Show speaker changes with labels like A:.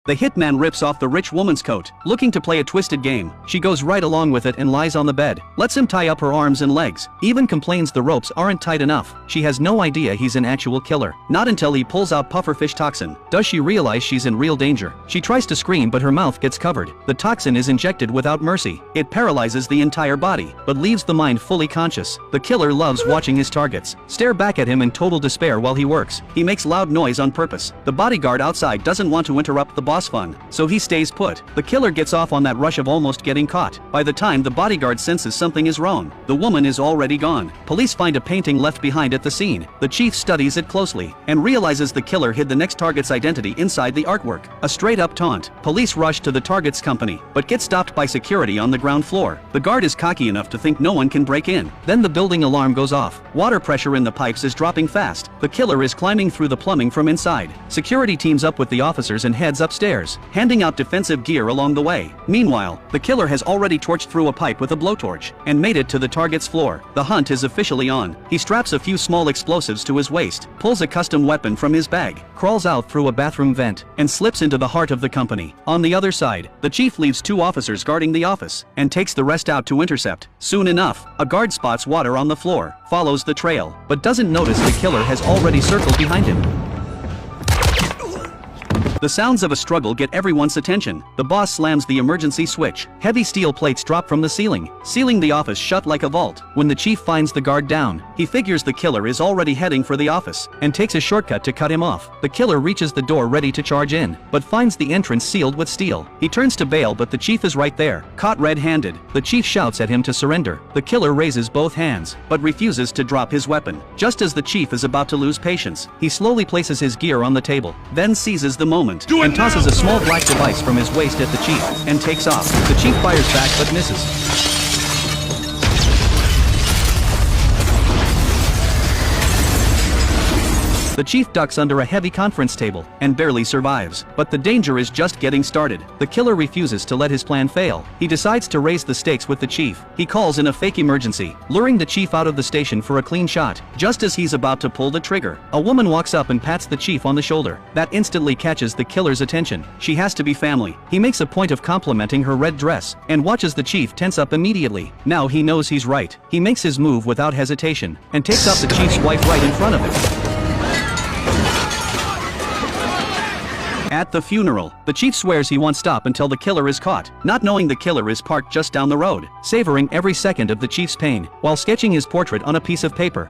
A: The hitman rips off the rich woman's coat, looking to play a twisted game. She goes right along with it and lies on the bed, lets him tie up her arms and legs, even complains the ropes aren't tight enough. She has no idea he's an actual killer. Not until he pulls out pufferfish toxin does she realize she's in real danger. She tries to scream but her mouth gets covered. The toxin is injected without mercy. It paralyzes the entire body, but leaves the mind fully conscious. The killer loves watching his targets stare back at him in total despair while he works. He makes loud noise on purpose. The bodyguard outside doesn't want to interrupt the boss fun, so he stays put. The killer gets off on that rush of almost getting caught. By the time the bodyguard senses something is wrong, the woman is already gone. Police find a painting left behind at the scene. The chief studies it closely and realizes the killer hid the next target's identity inside the artwork. A straight-up taunt. Police rush to the target's company, but get stopped by security on the ground floor. The guard is cocky enough to think no one can break in. Then the building alarm goes off. Water pressure in the pipes is dropping fast. The killer is climbing through the plumbing from inside. Security teams up with the officers and heads upstairs, handing out defensive gear along the way. Meanwhile, the killer has already torched through a pipe with a blowtorch and made it to the target's floor. The hunt is officially on. He straps a few small explosives to his waist, pulls a custom weapon from his bag, crawls out through a bathroom vent, and slips into the heart of the company. On the other side, the chief leaves 2 officers guarding the office and takes the rest out to intercept. Soon enough, a guard spots water on the floor, follows the trail, but doesn't notice the killer has already circled behind him. The sounds of a struggle get everyone's attention. The boss slams the emergency switch. Heavy steel plates drop from the ceiling, sealing the office shut like a vault. When the chief finds the guard down, he figures the killer is already heading for the office and takes a shortcut to cut him off. The killer reaches the door ready to charge in, but finds the entrance sealed with steel. He turns to bail, but the chief is right there, caught red-handed. The chief shouts at him to surrender. The killer raises both hands, but refuses to drop his weapon. Just as the chief is about to lose patience, he slowly places his gear on the table, then seizes the moment and tosses a small black device from his waist at the chief and takes off. The chief fires back but misses. The chief ducks under a heavy conference table and barely survives, but the danger is just getting started. The killer refuses to let his plan fail. He decides to raise the stakes with the chief. He calls in a fake emergency, luring the chief out of the station for a clean shot. Just as he's about to pull the trigger, a woman walks up and pats the chief on the shoulder. That instantly catches the killer's attention. She has to be family. He makes a point of complimenting her red dress and watches the chief tense up immediately. Now he knows he's right. He makes his move without hesitation and takes out the chief's wife right in front of him. At the funeral, the chief swears he won't stop until the killer is caught, not knowing the killer is parked just down the road, savoring every second of the chief's pain while sketching his portrait on a piece of paper.